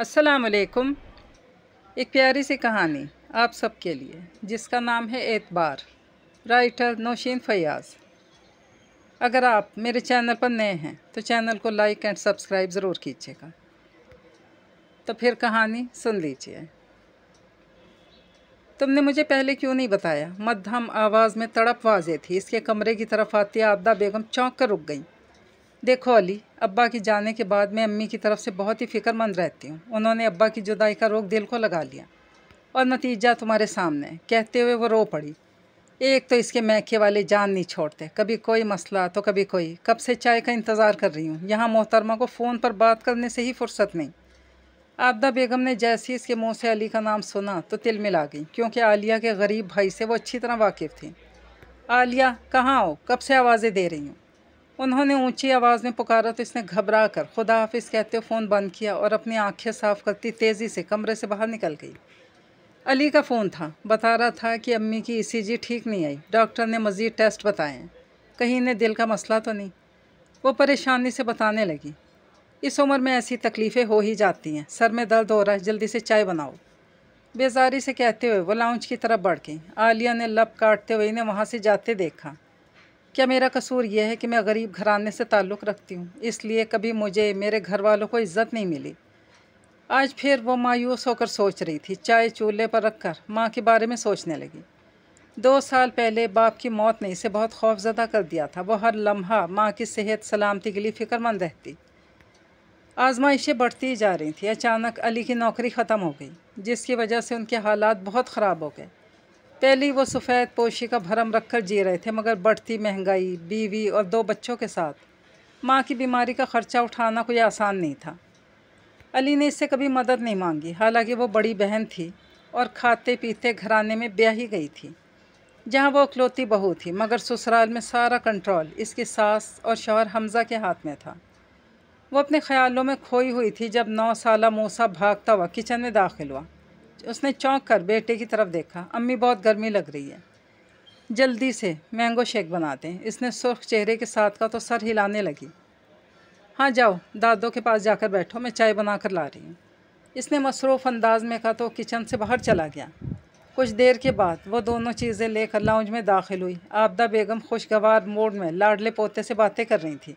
अस्सलाम वालेकुम। एक प्यारी सी कहानी आप सबके लिए जिसका नाम है एतबार, राइटर नौशीन फयाज़। अगर आप मेरे चैनल पर नए हैं तो चैनल को लाइक एंड सब्सक्राइब ज़रूर कीजिएगा। तो फिर कहानी सुन लीजिए। तुमने मुझे पहले क्यों नहीं बताया? मध्यम आवाज़ में तड़प वाज़ेह थी। इसके कमरे की तरफ आती आबदा बेगम चौंक कर रुक गई। देखो अली, अब्बा के जाने के बाद मैं अम्मी की तरफ से बहुत ही फ़िक्रमंद रहती हूँ। उन्होंने अब्बा की जुदाई का रोग दिल को लगा लिया और नतीजा तुम्हारे सामने है। कहते हुए वो रो पड़ी। एक तो इसके मैके वाले जान नहीं छोड़ते, कभी कोई मसला तो कभी कोई। कब से चाय का इंतज़ार कर रही हूँ, यहाँ मोहतरमा को फ़ोन पर बात करने से ही फुर्सत नहीं। आबदा बेगम ने जैसे ही इसके मुँह से अली का नाम सुना तो तिल मिला गई, क्योंकि आलिया के गरीब भाई से वो अच्छी तरह वाकिफ़ थी। आलिया, कहाँ हो? कब से आवाज़ें दे रही हूँ? उन्होंने ऊंची आवाज़ में पुकारा तो इसने घबरा कर खुदा हाफिज़ कहते हुए फ़ोन बंद किया और अपनी आंखें साफ़ करती तेज़ी से कमरे से बाहर निकल गई। अली का फ़ोन था, बता रहा था कि अम्मी की ईसीजी ठीक नहीं आई। डॉक्टर ने मज़ीद टेस्ट बताए हैं, कहीं इन्हें दिल का मसला तो नहीं। वो परेशानी से बताने लगी, इस उम्र में ऐसी तकलीफ़ें हो ही जाती हैं। सर में दर्द हो रहा है, जल्दी से चाय बनाओ। बेजारी से कहते हुए वो लाउंज की तरफ बढ़ गई। आलिया ने लब काटते हुए इन्हें वहाँ से जाते देखा। क्या मेरा कसूर यह है कि मैं गरीब घराने से ताल्लुक़ रखती हूँ, इसलिए कभी मुझे मेरे घर वालों को इज़्ज़त नहीं मिली? आज फिर वो मायूस होकर सोच रही थी। चाय चूल्हे पर रखकर माँ के बारे में सोचने लगी। 2 साल पहले बाप की मौत ने इसे बहुत खौफज़दा कर दिया था। वो हर लम्हा माँ की सेहत सलामती के लिए फ़िक्रमंद रहती। आजमाइशें बढ़ती जा रही थी। अचानक अली की नौकरी ख़त्म हो गई, जिसकी वजह से उनके हालात बहुत ख़राब हो गए। पहले ही वो सफ़ेद पोशी का भरम रखकर जी रहे थे, मगर बढ़ती महंगाई, बीवी और 2 बच्चों के साथ माँ की बीमारी का ख़र्चा उठाना कोई आसान नहीं था। अली ने इससे कभी मदद नहीं मांगी, हालांकि वो बड़ी बहन थी और खाते पीते घराने में ब्याही गई थी, जहाँ वो इकलौती बहू थी। मगर ससुराल में सारा कंट्रोल इसकी सास और शौहर हमज़ा के हाथ में था। वो अपने ख्यालों में खोई हुई थी जब 9 साला मूसा भागता हुआ किचन में दाखिल हुआ। उसने चौंक कर बेटे की तरफ देखा। अम्मी, बहुत गर्मी लग रही है, जल्दी से मैंगो शेक बना दें। इसने सुर्ख चेहरे के साथ का तो सर हिलाने लगी। हाँ जाओ, दादो के पास जाकर बैठो, मैं चाय बना कर ला रही हूँ। इसने मसरूफ़ अंदाज में कहा तो किचन से बाहर चला गया। कुछ देर के बाद वो दोनों चीज़ें लेकर लाउंज में दाखिल हुई। आबदा बेगम खुशगवार मूड में लाडले पोते से बातें कर रही थी।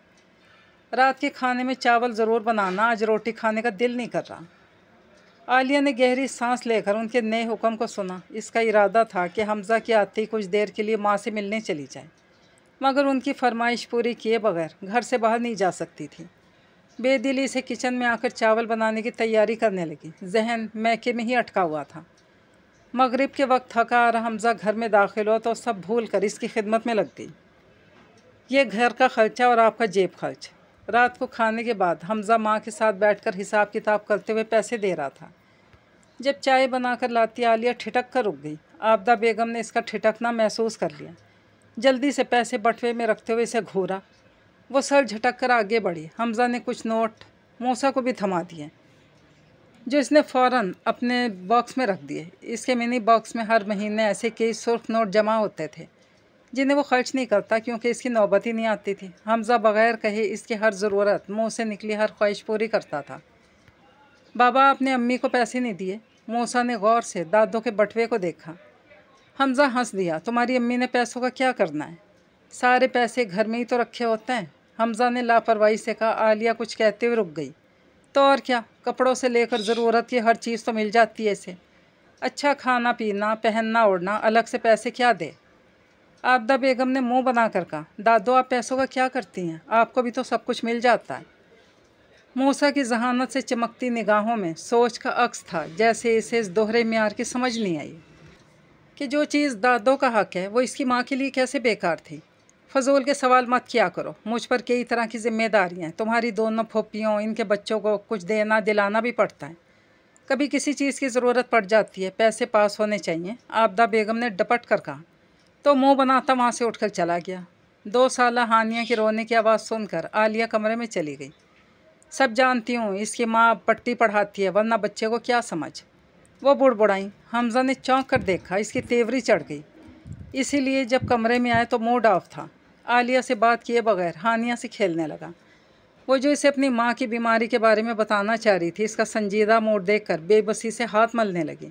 रात के खाने में चावल ज़रूर बनाना, आज रोटी खाने का दिल नहीं कर रहा। आलिया ने गहरी सांस लेकर उनके नए हुक्म को सुना। इसका इरादा था कि हमज़ा की आते ही कुछ देर के लिए माँ से मिलने चली जाए, मगर उनकी फरमाइश पूरी किए बगैर घर से बाहर नहीं जा सकती थी। बेदिली से किचन में आकर चावल बनाने की तैयारी करने लगी। जहन मैके में ही अटका हुआ था। मगरिब के वक्त थका आ रहा हमज़ा घर में दाखिल हुआ तो सब भूल कर इसकी खिदमत में लग गई। ये घर का खर्चा और आपका जेब खर्च। रात को खाने के बाद हमज़ा माँ के साथ बैठकर हिसाब किताब करते हुए पैसे दे रहा था। जब चाय बनाकर लाती आलिया ठिठक कर रुक गई। आबदा बेगम ने इसका ठिठकना महसूस कर लिया। जल्दी से पैसे बटुए में रखते हुए इसे घूरा। वो सर झटक कर आगे बढ़ी। हमज़ा ने कुछ नोट मूसा को भी थमा दिए, जो इसने फ़ौरन अपने बॉक्स में रख दिए। इसके मिनी बॉक्स में हर महीने ऐसे कई सुर्ख नोट जमा होते थे, जिन्हें वो खर्च नहीं करता, क्योंकि इसकी नौबत ही नहीं आती थी। हमज़ा बग़ैर कहे इसकी हर ज़रूरत, मुँह से निकली हर ख्वाहिश पूरी करता था। बाबा, आपने अम्मी को पैसे नहीं दिए? मूसा ने गौर से दादो के बटुए को देखा। हमज़ा हंस दिया। तुम्हारी अम्मी ने पैसों का क्या करना है? सारे पैसे घर में ही तो रखे होते हैं। हमज़ा ने लापरवाही से कहा। आलिया कुछ कहते हुए रुक गई। तो और क्या, कपड़ों से लेकर ज़रूरत की हर चीज़ तो मिल जाती है इसे। अच्छा खाना पीना, पहनना ओढ़ना, अलग से पैसे क्या दे? आबदा बेगम ने मुंह बनाकर कहा। दादो, आप पैसों का क्या करती हैं? आपको भी तो सब कुछ मिल जाता है। मूसा की जहानत से चमकती निगाहों में सोच का अक्स था, जैसे इसे इस दोहरे म्यार की समझ नहीं आई कि जो चीज़ दादो का हक है वो इसकी माँ के लिए कैसे बेकार थी। फजूल के सवाल मत किया करो। मुझ पर कई तरह की जिम्मेदारियाँ हैं। तुम्हारी दोनों फूफियों, इनके बच्चों को कुछ देना दिलाना भी पड़ता है। कभी किसी चीज़ की ज़रूरत पड़ जाती है, पैसे पास होने चाहिए। आबदा बेगम ने डपट कर कहा तो मुँह बनाता वहाँ से उठकर चला गया। 2 साला हानिया की रोने की आवाज़ सुनकर आलिया कमरे में चली गई। सब जानती हूँ, इसकी माँ पट्टी पढ़ाती है, वरना बच्चे को क्या समझ। वो बुड़बुड़ाई। हमज़ा ने चौंक कर देखा। इसकी तेवरी चढ़ गई, इसीलिए जब कमरे में आए तो मूड ऑफ था। आलिया से बात किए बगैर हानिया से खेलने लगा। वो जो इसे अपनी माँ की बीमारी के बारे में बताना चाह रही थी, इसका संजीदा मूड देखकर बेबसी से हाथ मलने लगी।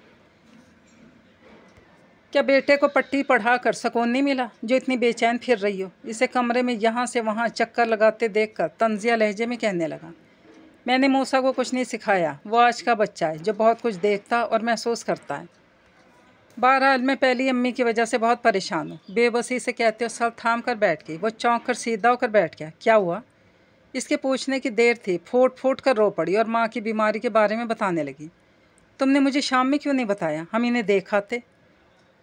क्या बेटे को पट्टी पढ़ा कर सुकून नहीं मिला जो इतनी बेचैन फिर रही हो? इसे कमरे में यहाँ से वहाँ चक्कर लगाते देखकर तंजिया लहजे में कहने लगा। मैंने मूसा को कुछ नहीं सिखाया, वो आज का बच्चा है जो बहुत कुछ देखता और महसूस करता है। बहरहाल मैं पहली अम्मी की वजह से बहुत परेशान हूँ। बेबसी से कहते हो सर थाम कर बैठ गई। वो चौंक कर सीधा होकर बैठ गया। क्या हुआ? इसके पूछने की देर थी, फूट फूट कर रो पड़ी और माँ की बीमारी के बारे में बताने लगी। तुमने मुझे शाम में क्यों नहीं बताया? हम इन्हें देख आते।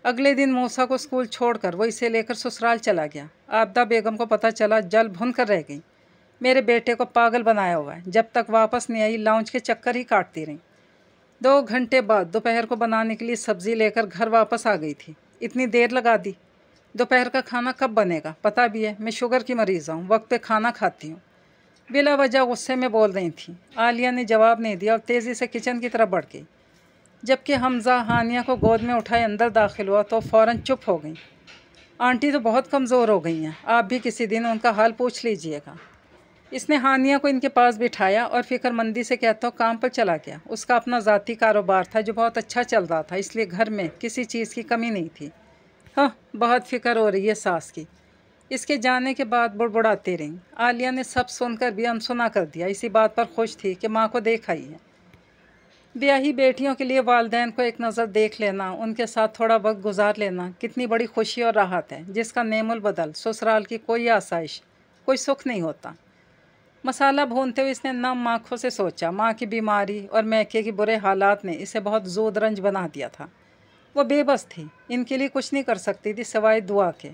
अगले दिन मूसा को स्कूल छोड़कर वो इसे लेकर ससुराल चला गया। आबदा बेगम को पता चला, जल भुन कर रह गई। मेरे बेटे को पागल बनाया हुआ है। जब तक वापस नहीं आई लाउंज के चक्कर ही काटती रही। 2 घंटे बाद दोपहर को बनाने के लिए सब्ज़ी लेकर घर वापस आ गई थी। इतनी देर लगा दी। दोपहर का खाना कब बनेगा? पता भी है मैं शुगर की मरीज़ हूँ, वक्त पे खाना खाती हूँ। बिला वजह गुस्से में बोल रही थी। आलिया ने जवाब नहीं दिया और तेज़ी से किचन की तरफ बढ़ गई। जबकि हमज़ा हानिया को गोद में उठाए अंदर दाखिल हुआ तो फ़ौरन चुप हो गई। आंटी तो बहुत कमज़ोर हो गई हैं, आप भी किसी दिन उनका हाल पूछ लीजिएगा। इसने हानिया को इनके पास बिठाया और फ़िक्रमंदी से कहता हो काम पर चला गया। उसका अपना ज़ाती कारोबार था जो बहुत अच्छा चल रहा था, इसलिए घर में किसी चीज़ की कमी नहीं थी। हाँ, बहुत फ़िक्र हो रही है सास की। इसके जाने के बाद बुड़बुड़ाती रही। आलिया ने सब सुनकर भी अनसुना कर दिया। इसी बात पर खुश थी कि माँ को देख आई है। ब्याही बेटियों के लिए वालिदैन को एक नज़र देख लेना, उनके साथ थोड़ा वक्त गुजार लेना कितनी बड़ी खुशी और राहत है, जिसका नेमुल बदल ससुराल की कोई आसाइश, कोई सुख नहीं होता। मसाला भूनते हुए इसने नम आँखों से सोचा। माँ की बीमारी और मैके के बुरे हालात ने इसे बहुत ज़ोद रंज बना दिया था। वो बेबस थी, इनके लिए कुछ नहीं कर सकती थी सिवाय दुआ के।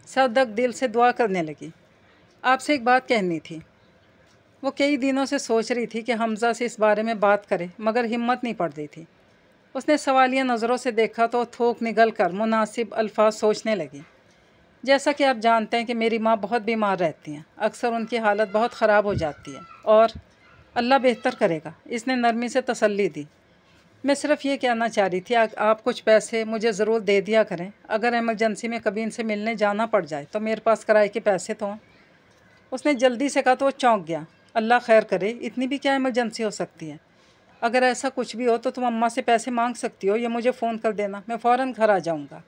सदक दिल से दुआ करने लगी। आपसे एक बात कहनी थी। वो कई दिनों से सोच रही थी कि हमज़ा से इस बारे में बात करे, मगर हिम्मत नहीं पड़ रही थी। उसने सवालिया नज़रों से देखा तो थूक निगल कर मुनासिब अल्फाज सोचने लगी। जैसा कि आप जानते हैं कि मेरी माँ बहुत बीमार रहती हैं, अक्सर उनकी हालत बहुत ख़राब हो जाती है और अल्लाह बेहतर करेगा। इसने नरमी से तसल्ली दी। मैं सिर्फ ये कहना चाह रही थी आप कुछ पैसे मुझे ज़रूर दे दिया करें। अगर इमरजेंसी में कभी इनसे मिलने जाना पड़ जाए तो मेरे पास किराए के पैसे तो हों। उसने जल्दी से कहा तो वो चौंक गया। अल्लाह खैर करे, इतनी भी क्या इमरजेंसी हो सकती है? अगर ऐसा कुछ भी हो तो तुम अम्मा से पैसे मांग सकती हो या मुझे फ़ोन कर देना, मैं फ़ौरन घर आ जाऊँगा।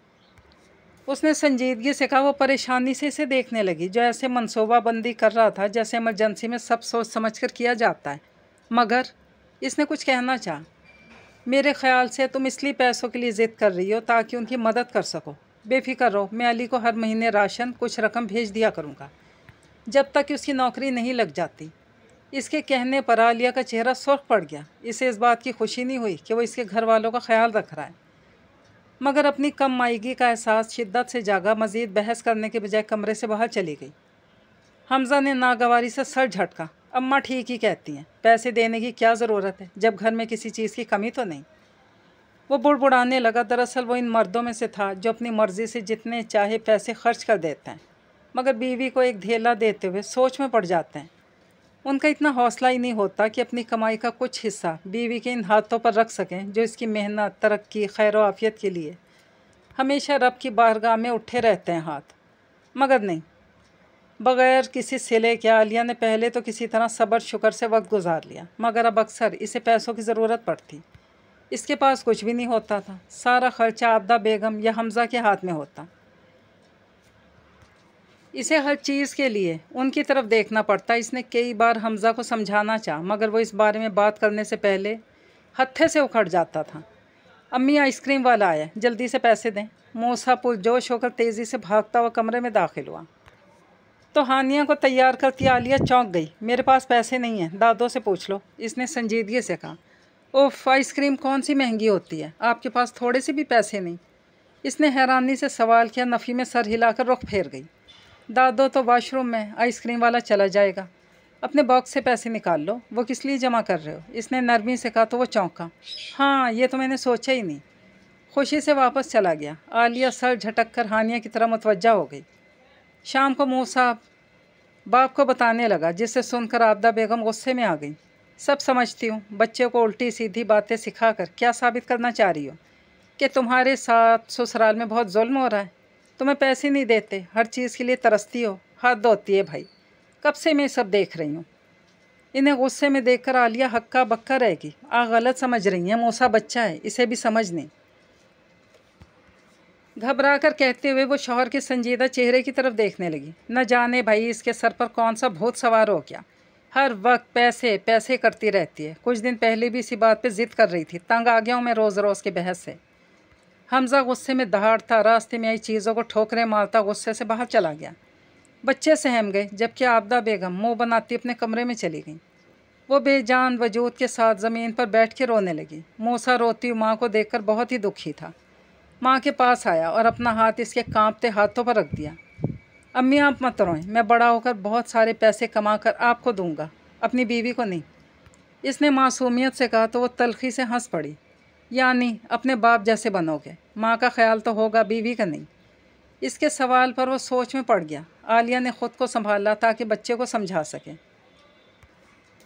उसने संजीदगी से कहा। वो परेशानी से इसे देखने लगी, जो ऐसे मनसूबाबंदी कर रहा था जैसे इमरजेंसी में सब सोच समझ कर किया जाता है। मगर इसने कुछ कहना चाहा। मेरे ख़्याल से तुम इसलिए पैसों के लिए ज़िद कर रही हो ताकि उनकी मदद कर सको। बेफिक्र रहो, मैं अली को हर महीने राशन कुछ रकम भेज दिया करूँगा जब तक कि उसकी नौकरी नहीं लग जाती। इसके कहने पर आलिया का चेहरा सुर्ख पड़ गया। इसे इस बात की खुशी नहीं हुई कि वो इसके घर वालों का ख्याल रख रहा है, मगर अपनी कम मायगी का एहसास शिद्दत से जागा। मज़ीद बहस करने के बजाय कमरे से बाहर चली गई। हमज़ा ने नागवारी से सर झटका। अम्मा ठीक ही कहती हैं, पैसे देने की क्या ज़रूरत है जब घर में किसी चीज़ की कमी तो नहीं। वो बुड़बुड़ाने लगा। दरअसल वो इन मर्दों में से था जो अपनी मर्ज़ी से जितने चाहे पैसे खर्च कर देते हैं, मगर बीवी को एक धेला देते हुए सोच में पड़ जाते हैं। उनका इतना हौसला ही नहीं होता कि अपनी कमाई का कुछ हिस्सा बीवी के इन हाथों पर रख सकें जो इसकी मेहनत, तरक्की, खैर आफियत के लिए हमेशा रब की बारगाह में उठे रहते हैं हाथ। मगर नहीं, बग़ैर किसी सिले के आलिया ने पहले तो किसी तरह सब्र शुक्र से वक्त गुजार लिया, मगर अब अक्सर इसे पैसों की ज़रूरत पड़ती। इसके पास कुछ भी नहीं होता था। सारा खर्चा आबदा बेगम या हमज़ा के हाथ में होता। इसे हर चीज़ के लिए उनकी तरफ देखना पड़ता। इसने कई बार हमज़ा को समझाना चाहा, मगर वो इस बारे में बात करने से पहले हत्थे से उखड़ जाता था। अम्मी आइसक्रीम वाला आया, जल्दी से पैसे दें। मूसा पुरजोश होकर तेज़ी से भागता हुआ कमरे में दाखिल हुआ तो हानिया को तैयार करती आलिया चौंक गई। मेरे पास पैसे नहीं हैं, दादों से पूछ लो, इसने संजीदगी से कहा। ओफ, आइसक्रीम कौन सी महंगी होती है, आपके पास थोड़े से भी पैसे नहीं? इसने हैरानी से सवाल किया। नफ़ी में सर हिलाकर रुख फेर गई। दादो तो वॉशरूम में, आइसक्रीम वाला चला जाएगा। अपने बॉक्स से पैसे निकाल लो। वो किस लिए जमा कर रहे हो? इसने नरमी से कहा तो वो चौंका। हाँ, ये तो मैंने सोचा ही नहीं। खुशी से वापस चला गया। आलिया सर झटक कर हानिया की तरह मुतवज्जा हो गई। शाम को मूसा बाप को बताने लगा, जिससे सुनकर आबदा बेगम गुस्से में आ गई। सब समझती हूँ, बच्चे को उल्टी सीधी बातें सिखाकर क्या साबित करना चाह रही हो कि तुम्हारे साथ ससुराल में बहुत जुल्म हो रहा है? तुम्हें पैसे नहीं देते, हर चीज़ के लिए तरसती हो। हद होती है भाई, कब से मैं सब देख रही हूँ। इन्हें गुस्से में देखकर आलिया हक्का बक्का रह गई। गलत समझ रही हैं, मूसा बच्चा है, इसे भी समझ नहीं। घबरा कर कहते हुए वो शौहर के संजीदा चेहरे की तरफ देखने लगी। न जाने भाई इसके सर पर कौन सा भूत सवार हो गया, हर वक्त पैसे पैसे करती रहती है। कुछ दिन पहले भी इसी बात पे जिद कर रही थी। तंग आ गया हूँ मैं रोज़ रोज़ की बहस से। हमजा गुस्से में दहाड़ता रास्ते में आई चीज़ों को ठोकरें मारता गुस्से से बाहर चला गया। बच्चे सहम गए, जबकि आबदा बेगम मुँह बनाती अपने कमरे में चली गई। वो बेजान वजूद के साथ ज़मीन पर बैठ के रोने लगी। मूसा रोती माँ को देखकर बहुत ही दुखी था। माँ के पास आया और अपना हाथ इसके कांपते हाथों पर रख दिया। अम्मी आप मत रोएं, मैं बड़ा होकर बहुत सारे पैसे कमा कर आपको दूंगा, अपनी बीवी को नहीं। इसने मासूमियत से कहा तो वो तलखी से हंस पड़ी। यानी अपने बाप जैसे बनोगे, माँ का ख्याल तो होगा, बीवी का नहीं। इसके सवाल पर वो सोच में पड़ गया। आलिया ने ख़ुद को संभाला ताकि बच्चे को समझा सके।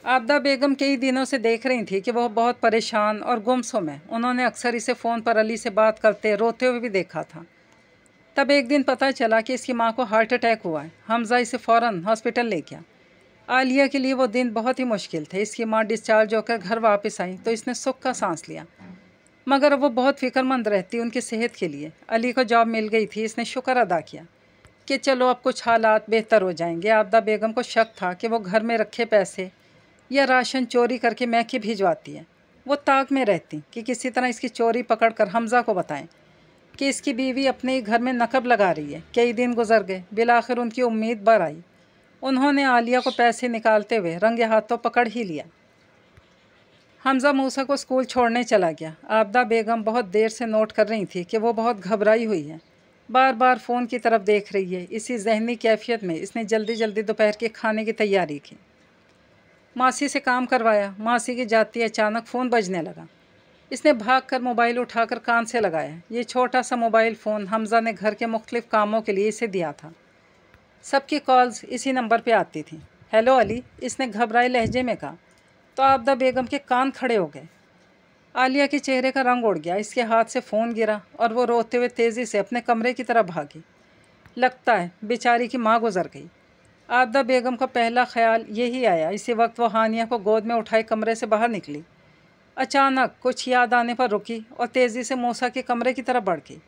आबदा बेगम कई दिनों से देख रही थी कि वह बहुत परेशान और गुमसुम है। उन्होंने अक्सर इसे फ़ोन पर अली से बात करते रोते हुए भी देखा था। तब एक दिन पता चला कि इसकी माँ को हार्ट अटैक हुआ है। हमजा इसे फ़ौरन हॉस्पिटल ले गया। आलिया के लिए वो दिन बहुत ही मुश्किल थे। इसकी माँ डिस्चार्ज होकर घर वापस आई तो इसने सुख का सांस लिया, मगर वो बहुत फ़िक्रमंद रहती उनकी सेहत के लिए। अली को जॉब मिल गई थी। इसने शुक्र अदा किया कि चलो अब कुछ हालात बेहतर हो जाएंगे। आबदा बेगम को शक था कि वो घर में रखे पैसे या राशन चोरी करके मैके भिजवाती है। वो ताक में रहती कि किसी तरह इसकी चोरी पकड़कर हमजा को बताएं कि इसकी बीवी अपने ही घर में नकब लगा रही है। कई दिन गुजर गए, बिलाखिर उनकी उम्मीद बर आई। उन्होंने आलिया को पैसे निकालते हुए रंगे हाथों पकड़ ही लिया। हमजा मूसा को स्कूल छोड़ने चला गया। आबदा बेगम बहुत देर से नोट कर रही थी कि वो बहुत घबराई हुई है, बार बार फ़ोन की तरफ देख रही है। इसी जहनी कैफियत में इसने जल्दी जल्दी दोपहर के खाने की तैयारी की। मासी से काम करवाया। मासी की जाती अचानक फ़ोन बजने लगा। इसने भागकर मोबाइल उठाकर कान से लगाया। ये छोटा सा मोबाइल फ़ोन हमजा ने घर के मुख्तलिफ़ कामों के लिए इसे दिया था। सबकी कॉल्स इसी नंबर पे आती थी। हेलो अली, इसने घबराए लहजे में कहा तो आबदा बेगम के कान खड़े हो गए। आलिया के चेहरे का रंग उड़ गया। इसके हाथ से फ़ोन गिरा और वो रोते हुए तेज़ी से अपने कमरे की तरफ भागी। लगता है बेचारी की माँ गुजर गई। आबदा बेगम का पहला ख्याल यही आया। इसी वक्त वो हानिया को गोद में उठाए कमरे से बाहर निकली। अचानक कुछ याद आने पर रुकी और तेज़ी से मूसा के कमरे की तरफ बढ़ गई।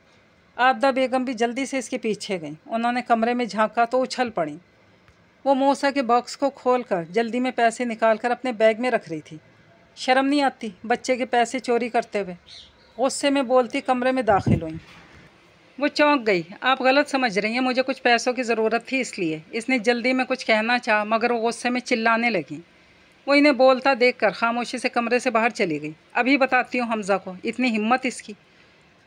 आबदा बेगम भी जल्दी से इसके पीछे गई। उन्होंने कमरे में झांका तो उछल पड़ी। वो मूसा के बॉक्स को खोलकर जल्दी में पैसे निकालकर अपने बैग में रख रही थी। शर्म नहीं आती बच्चे के पैसे चोरी करते हुए, गुस्से में बोलती कमरे में दाखिल हुई। वो चौंक गई। आप गलत समझ रही हैं, मुझे कुछ पैसों की ज़रूरत थी इसलिए। इसने जल्दी में कुछ कहना चाहा, मगर वो गुस्से में चिल्लाने लगी। वो इन्हें बोलता देखकर खामोशी से कमरे से बाहर चली गई। अभी बताती हूँ हमजा को, इतनी हिम्मत इसकी।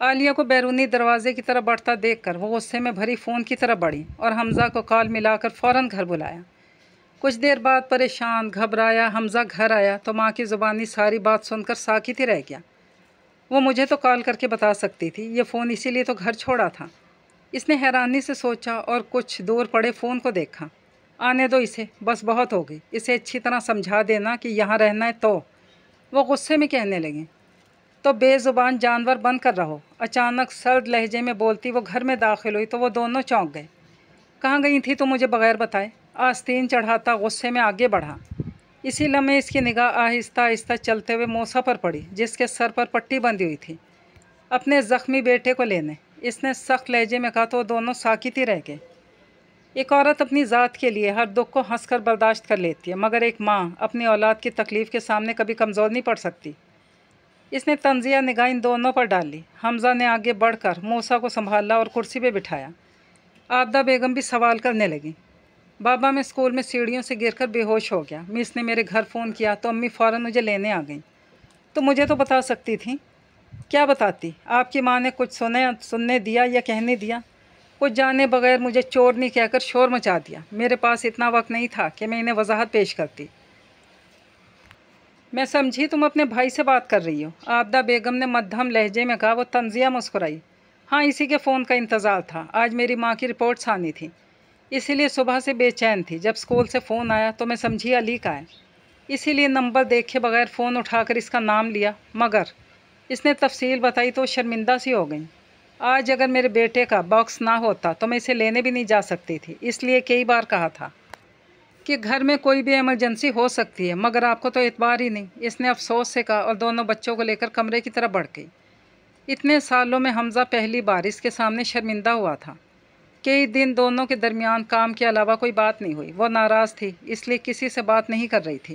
आलिया को बैरूनी दरवाजे की तरफ बढ़ता देखकर वो गुस्से में भरी फ़ोन की तरफ बढ़ी और हमजा को कॉल मिलाकर फ़ौरन घर बुलाया। कुछ देर बाद परेशान घबराया हमजा घर आया तो माँ की ज़ुबानी सारी बात सुनकर साकित ही रह गया। वो मुझे तो कॉल करके बता सकती थी, ये फ़ोन इसीलिए तो घर छोड़ा था। इसने हैरानी से सोचा और कुछ दूर पड़े फ़ोन को देखा। आने दो इसे, बस बहुत हो गई, इसे अच्छी तरह समझा देना कि यहाँ रहना है तो। वो गुस्से में कहने लगे तो बेज़ुबान जानवर बन कर रहो। अचानक सर्द लहजे में बोलती वो घर में दाखिल हुई तो वो दोनों चौंक गए। कहाँ गई थी तो मुझे बगैर बताए? आस्तीन चढ़ाता गुस्से में आगे बढ़ा। इसी लम्हे इसकी निगाह आहिस्ता आहिस्ता चलते हुए मूसा पर पड़ी, जिसके सर पर पट्टी बंधी हुई थी, अपने ज़ख्मी बेटे को लेने। इसने सख्त लहजे में कहा तो दोनों साकित ही रह गए। एक औरत अपनी ज़ात के लिए हर दुख को हंसकर बर्दाश्त कर लेती है, मगर एक माँ अपनी औलाद की तकलीफ़ के सामने कभी कमज़ोर नहीं पड़ सकती। इसने तंजिया निगाह इन दोनों पर डाली। हमजा ने आगे बढ़कर मूसा को संभाला और कुर्सी पे बिठाया। आबदा बेगम भी सवाल करने लगी। बाबा मैं स्कूल में सीढ़ियों से गिरकर बेहोश हो गया। मिस ने मेरे घर फ़ोन किया तो अम्मी फ़ौरन मुझे लेने आ गई। तो मुझे तो बता सकती थी। क्या बताती? आपकी माँ ने कुछ सुनने दिया या कहने दिया? कुछ जाने बगैर मुझे चोरनी कहकर शोर मचा दिया। मेरे पास इतना वक्त नहीं था कि मैं इन्हें वजाहत पेश करती। मैं समझी तुम अपने भाई से बात कर रही हो, आबदा बेगम ने मध्यम लहजे में कहा। वो तंजिया मुस्कुराई। हाँ, इसी के फ़ोन का इंतज़ार था। आज मेरी माँ की रिपोर्ट्स आनी थी, इसीलिए सुबह से बेचैन थी। जब स्कूल से फ़ोन आया तो मैं समझी अली का है, इसीलिए नंबर देखे बगैर फ़ोन उठाकर इसका नाम लिया, मगर इसने तफसील बताई तो शर्मिंदा सी हो गई। आज अगर मेरे बेटे का बॉक्स ना होता तो मैं इसे लेने भी नहीं जा सकती थी, इसलिए कई बार कहा था। کہ گھر میں کوئی بھی ایمرجنسی ہو سکتی ہے، مگر آپ کو تو اعتبار ہی نہیں۔ اس نے افسوس سے کہا اور دونوں بچوں کو لے کر کمرے کی طرف بڑھ گئی۔ اتنے سالوں میں حمزہ پہلی بار اس کے سامنے شرمندہ ہوا تھا۔ کئی دن دونوں کے درمیان کام کے علاوہ کوئی بات نہیں ہوئی۔ وہ ناراض تھی، اس لیے کسی سے بات نہیں کر رہی تھی۔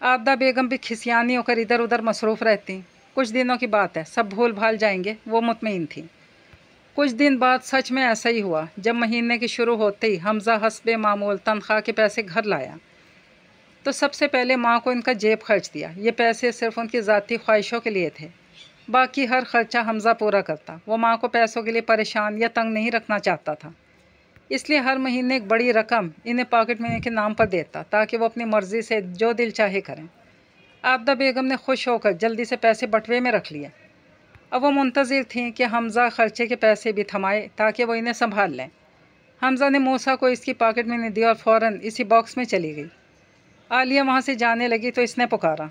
عابدہ بیگم بھی کھسیانی ہو کر ادھر ادھر مصروف رہتی۔ کچھ دنوں کی بات ہے، سب بھول بھال جائیں گے، وہ مطمئن تھی۔ کچھ دن بعد سچ میں ایسا ہی ہوا۔ جب مہینے کی شروع ہوتے ہی حمزہ حسب معمول تنخواہ کے پیسے گھر لایا تو سب سے پہلے ماں کو ان کا جیب خرچ دیا۔ یہ پیسے صرف ان کی ذاتی خواہشوں کے لیے تھے، باقی ہر خرچہ حمزہ پورا کرتا۔ وہ ماں کو پیسوں کے لیے پریشان یا تنگ نہیں رکھنا چاہتا تھا، اس لیے ہر مہینے ایک بڑی رقم انہیں پاکٹ منی کے نام پر دیتا تاکہ وہ اپنی مرضی سے جو دل چاہے کریں۔ عابدہ بیگم نے خوش ہو کر جلدی سے پیسے بٹوے میں رکھ لیے۔ اب وہ منتظر تھیں کہ حمزہ خرچے کے پیسے بھی تھمائے تاکہ وہ انہیں سنبھال لیں۔ حمزہ نے موسیٰ کو اس کی پاکٹ منی دی اور فوراً اسی باکس میں چلی گئی۔ عالیہ وہاں سے جانے لگی تو اس نے پکارا،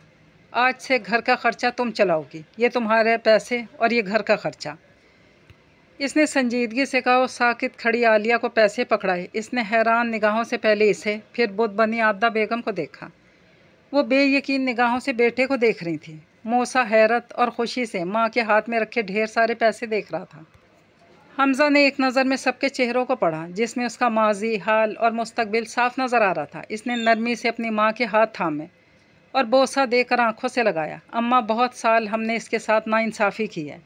آج سے گھر کا خرچہ تم چلاؤ گی، یہ تمہارے پیسے اور یہ گھر کا خرچہ۔ اس نے سنجیدگی سے کہا اور ساکت کھڑی عالیہ کو پیسے پکڑائے۔ اس نے حیران نگاہوں سے پہلے اسے، پھر بت بنی عابدہ بیگم کو دیکھا۔ وہ بے یقین نگاہوں سے بیٹے کو دیکھ رہی تھی۔ موسیٰ حیرت اور خوشی سے ماں کے ہاتھ میں رکھے ڈھیر سارے پیسے دیکھ رہا تھا۔ حمزہ نے ایک نظر میں سب کے چہروں کو پڑھا، جس میں اس کا ماضی، حال اور مستقبل صاف نظر آ رہا تھا۔ اس نے نرمی سے اپنی ماں کے ہاتھ تھامے اور بوسہ دے کر آنکھوں سے لگایا۔ اماں، بہت سال ہم نے اس کے ساتھ ناانصافی کی ہے۔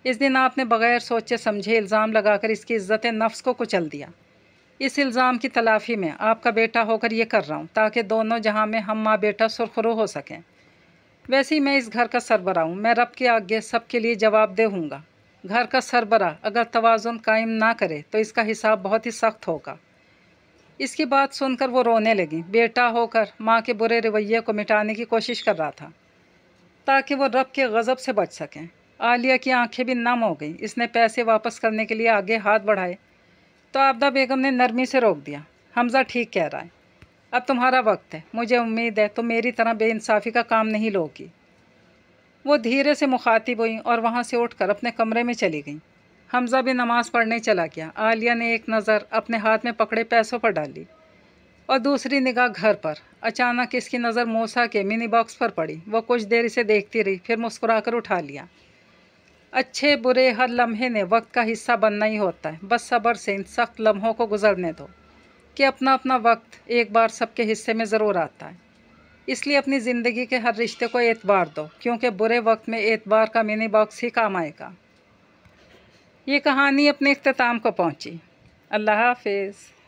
اس دن آپ نے بغیر سوچے سمجھے الزام لگا کر اس کی عزت نفس کو کچل دیا۔ اس الزام کی تلافی میں آپ کا بیٹا ہو کر یہ کر رہا ہوں تاکہ دونوں جہاں میں ہم ماں بیٹا سرخرو ہو سکیں۔ ویسے ہی میں اس گھر کا سربراہ ہوں، میں رب کے آگے سب کے لیے جواب دہ ہوں گا۔ گھر کا سربراہ اگر توازن قائم نہ کرے تو اس کا حساب بہت ہی سخت ہوگا۔ اس کی بات سن کر وہ رونے لگی۔ بیٹا ہو کر ماں کے برے رویے کو مٹانے کی کوشش کر رہا تھا تاکہ وہ رب کے غضب سے بچ سکیں۔ عالیہ کی آنکھیں بھی نم ہو گئیں۔ اس نے پیسے واپس کرنے کے لیے آگے ہاتھ بڑھائے تو عابدہ بیگم نے نرمی سے روک دیا۔ حمزہ ٹھیک کہہ رہا ہے، اب تمہارا وقت ہے، مجھے امید ہے تم میری طرح بے انصافی کا کام نہیں لوگی۔ وہ دھیرے سے مخاطب ہوئیں اور وہاں سے اٹھ کر اپنے کمرے میں چلی گئیں۔ حمزہ بھی نماز پڑھنے چلا گیا۔ عالیہ نے ایک نظر اپنے ہاتھ میں پکڑے پیسوں پر ڈالی اور دوسری نگاہ گھر پر۔ اچانک اس کی نظر موسیٰ کے منی باکس پر پڑی۔ وہ کچھ دیر اسے دیکھتی رہی، پھر مسکرا کر اٹھا لیا۔ اچھے برے ہر لمحے نے وقت کا حصہ بننا ہی ہوتا ہے، بس صبر سے ان سخت لمحوں کو گزرنے دو کہ اپنا اپنا وقت ایک بار سب کے حصے میں ضرور آتا ہے۔ اس لیے اپنی زندگی کے ہر رشتے کو اعتبار دو، کیونکہ برے وقت میں اعتبار کا منی باکس ہی کام آئے گا۔ یہ کہانی اپنے اختتام کو پہنچی۔ اللہ حافظ۔